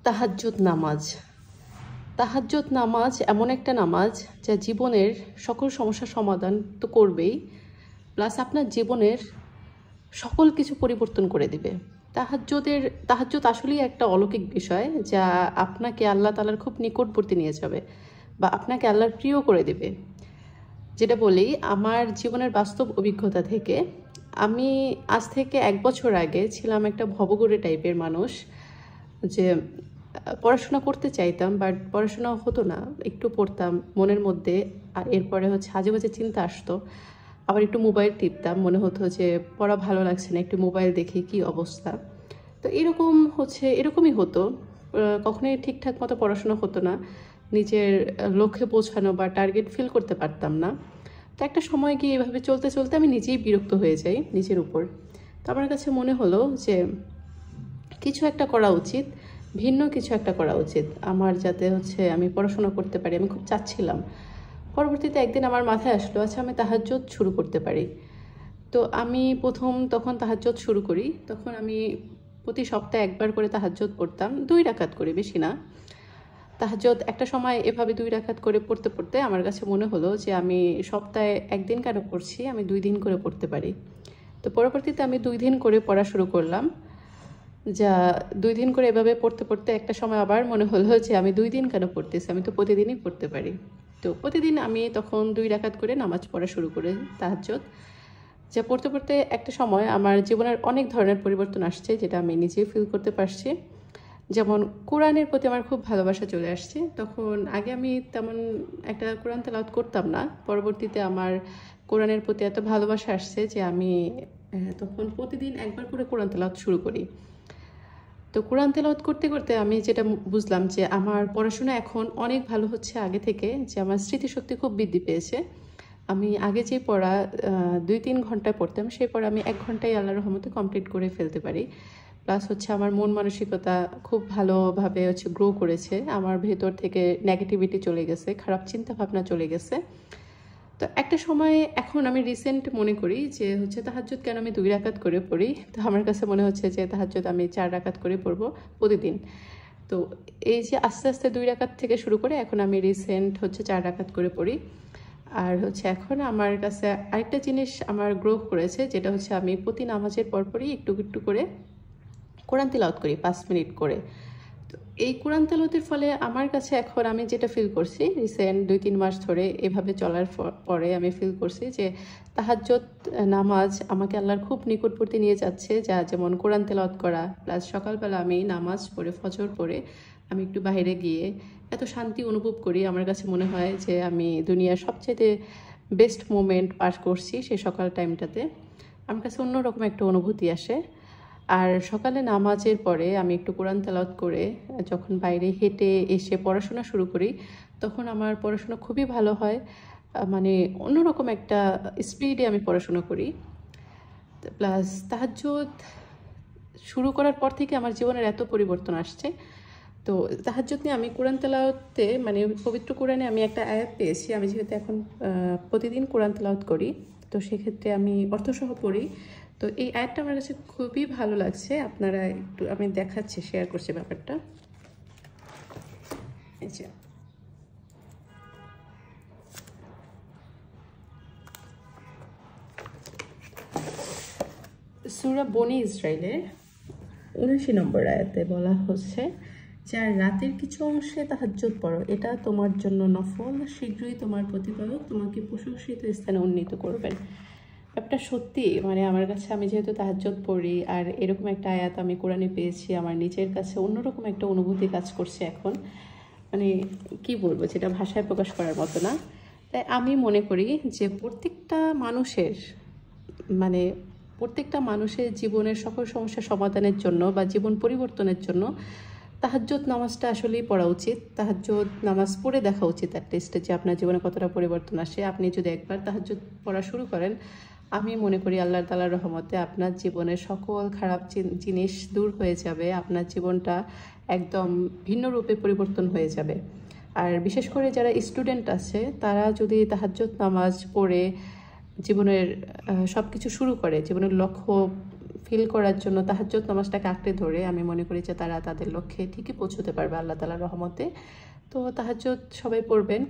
তাহাজ্জুদ নামাজ। তাহাজ্জুদ নামাজ এমন একটা নামাজ যা জীবনের সকল সমস্যার সমাধান তো করবেই, প্লাস আপনার জীবনের সকল কিছু পরিবর্তন করে দিবে। তাহাজ্জুদ আসলেই একটা অলৌকিক বিষয় যা আপনাকে আল্লাহ তাআলার খুব নিকটবর্তী নিয়ে যাবে বা আপনাকে আল্লাহর প্রিয় করে দিবে। যেটা বলি আমার জীবনের বাস্তব অভিজ্ঞতা থেকে, আমি আজ থেকে 1 বছর আগে ছিলাম একটা ভবঘুরে টাইপের মানুষ, যে পড়াশোনা করতে চাইতাম বাট পড়াশোনা হতো না, একটু পড়তাম মনের মধ্যে, আর এরপরে হচ্ছে আজে বাজে চিন্তা আসতো, আবার একটু মোবাইল টিপতাম, মনে হতো যে পড়া ভালো লাগছে না, একটু মোবাইল দেখি কি অবস্থা। তো এরকমই হতো, কখনোই ঠিকঠাক মতো পড়াশোনা হতো না, নিজের লক্ষ্যে পৌঁছানো বা টার্গেট ফিল করতে পারতাম না। তো একটা সময় গিয়ে এভাবে চলতে চলতে আমি নিজেই বিরক্ত হয়ে যাই নিজের উপর। তো আমার কাছে মনে হলো যে কিছু একটা করা উচিত, ভিন্ন কিছু একটা করা উচিত আমার, যাতে হচ্ছে আমি পড়াশোনা করতে পারি। আমি খুব চাচ্ছিলাম। পরবর্তীতে একদিন আমার মাথায় আসলো, আচ্ছা আমি তাহাজ্জুদ শুরু করতে পারি। তো আমি তখন তাহাজ্জুদ শুরু করি। তখন আমি প্রতি সপ্তাহে একবার করে তাহাজ্জুদ পড়তাম, 2 রাকাত করে, বেশি না। তাহাজ্জুদ একটা সময় এভাবে 2 রাকাত করে পড়তে পড়তে আমার কাছে মনে হলো যে আমি সপ্তাহে 1 দিন কেন পড়ছি, আমি 2 দিন করে পড়তে পারি। তো পরবর্তীতে আমি 2 দিন করে পড়া শুরু করলাম। যা 2 দিন করে এভাবে পড়তে পড়তে একটা সময় আবার মনে হলো যে আমি 2 দিন কেন পড়তেছি, আমি তো প্রতিদিনই পড়তে পারি। তো প্রতিদিন আমি তখন 2 রাকাত করে নামাজ পড়া শুরু করে তাহাজ্জুদ। যা পড়তে পড়তে একটা সময় আমার জীবনের অনেক ধরনের পরিবর্তন আসছে, যেটা আমি নিজেই ফিল করতে পারছি। যেমন কোরআনের প্রতি আমার খুব ভালোবাসা চলে আসছে। তখন আগে আমি তেমন একটা কোরআন তেলাওয়াত করতাম না, পরবর্তীতে আমার কোরআনের প্রতি এত ভালোবাসা আসছে যে আমি তখন প্রতিদিন একবার করে কোরআন তেলাওয়াত শুরু করি। তো কোরআন তেলাওয়াত করতে করতে আমি যেটা বুঝলাম যে আমার পড়াশোনা এখন অনেক ভালো হচ্ছে আগে থেকে, যে আমার স্মৃতিশক্তি খুব বৃদ্ধি পেয়েছে। আমি আগে যে পড়া 2-3 ঘন্টায় পড়তাম, সেই পড়া আমি 1 ঘন্টায় আল্লাহর রহমতে কমপ্লিট করে ফেলতে পারি। প্লাস হচ্ছে আমার মন মানসিকতা খুব ভালোভাবে গ্রো করেছে, আমার ভেতর থেকে নেগেটিভিটি চলে গেছে, খারাপ চিন্তা ভাবনা চলে গেছে। তো একটা সময় এখন আমি রিসেন্ট মনে করি যে তাহাজ্জুদ কেন আমি 2 রাকাত করে পড়ি। তো আমার কাছে মনে হচ্ছে যে তাহাজ্জুদ আমি 4 রাকাত করে পড়বো প্রতিদিন। তো এই যে আস্তে আস্তে 2 রাকাত থেকে শুরু করে এখন আমি রিসেন্ট 4 রাকাত করে পড়ি। আর এখন আমার কাছে আরেকটা জিনিস আমার গ্রো করেছে, যেটা আমি প্রতি নামাজের পরপরই একটু একটু করে কোরআন তিলাওয়াত করি 5 মিনিট করে। তো এই কোরআন তেলাওয়াতের ফলে আমার কাছে এখন আমি যেটা ফিল করছি রিসেন্ট 2-3 মাস ধরে এভাবে চলার পরে আমি ফিল করছি যে তাহাজ্জুদ নামাজ আমাকে আল্লাহর খুব নিকটবর্তী নিয়ে যাচ্ছে। যা যেমন কোরআন তেলাওয়াত করা, প্লাস সকালবেলা আমি নামাজ পড়ে ফজর পড়ে আমি একটু বাইরে গিয়ে এত শান্তি অনুভব করি। আমার কাছে মনে হয় যে আমি দুনিয়ার সবচেয়ে বেস্ট মোমেন্ট পাস করছি সেই সকাল টাইমটাতে। আমার কাছে অন্যরকম একটা অনুভূতি আসে। আর সকালে নামাজের পরে আমি একটু কোরআন তেলাওয়াত করে যখন বাইরে হেঁটে এসে পড়াশোনা শুরু করি, তখন আমার পড়াশোনা খুবই ভালো হয়। মানে অন্যরকম একটা স্পিডে আমি পড়াশোনা করি। প্লাস তাহাজ্জুদ শুরু করার পর থেকে আমার জীবনের এত পরিবর্তন আসছে। তো তাহাজ্জুদ নিয়ে আমি কোরআন তেলাওয়াতে মানে পবিত্র কোরআনে আমি একটা আয়াত পেয়েছি। আমি যেহেতু এখন প্রতিদিন কোরআন তেলাওয়াত করি, তো সেক্ষেত্রে আমি অর্থসহ পড়ি। তো এই আয়াতটা আমার কাছে খুবই ভালো লাগছে। আপনারা একটু আমি দেখাচ্ছি, শেয়ার করছি ব্যাপারটা। এই যে সূরা বনী ইসরাইলের 79 নম্বর আয়াতে বলা হচ্ছে, যার রাতের কিছু অংশে তাহাজ্জুদ পড়ো, এটা তোমার জন্য নফল, শীঘ্রই তোমার প্রতিপালক তোমাকে প্রশংসিত স্থানে উন্নীত করবেন। ব্যাপারটা সত্যি, মানে আমার কাছে, আমি যেহেতু তাহাজ্জুদ পড়ি আর এরকম একটা আয়াত আমি কোরআনে পেয়েছি, আমার নিজের কাছে অন্যরকম একটা অনুভূতি কাজ করছে এখন। মানে কি বলবো, যেটা ভাষায় প্রকাশ করার মতো না। তাই আমি মনে করি যে প্রত্যেকটা মানুষের জীবনের সকল সমস্যা সমাধানের জন্য বা জীবন পরিবর্তনের জন্য তাহাজ্জুদ নামাজটা আসলেই পড়া উচিত। তাহাজ্জুদ নামাজ পড়ে দেখা উচিত অ্যাটলিস্ট, যে আপনার জীবনে কতটা পরিবর্তন আসে। আপনি যদি একবার তাহাজ্জুদ পড়া শুরু করেন, আমি মনে করি আল্লাহ তাআলার রহমতে আপনার জীবনের সকল খারাপ জিনিস দূর হয়ে যাবে, আপনার জীবনটা একদম ভিন্ন রূপে পরিবর্তন হয়ে যাবে। আর বিশেষ করে যারা স্টুডেন্ট আছে, তারা যদি তাহাজ্জুদ নামাজ পড়ে জীবনের সব কিছু শুরু করে, জীবনের লক্ষ্য ফিল করার জন্য তাহাজ্জুদ নামাজটাকে আঁকড়ে ধরে আমি মনে করি যে তারা তাদের লক্ষ্যে ঠিকই পৌঁছতে পারবে আল্লাহ তাআলার রহমতে। তো তাহাজ্জুদ সবাই পড়বেন।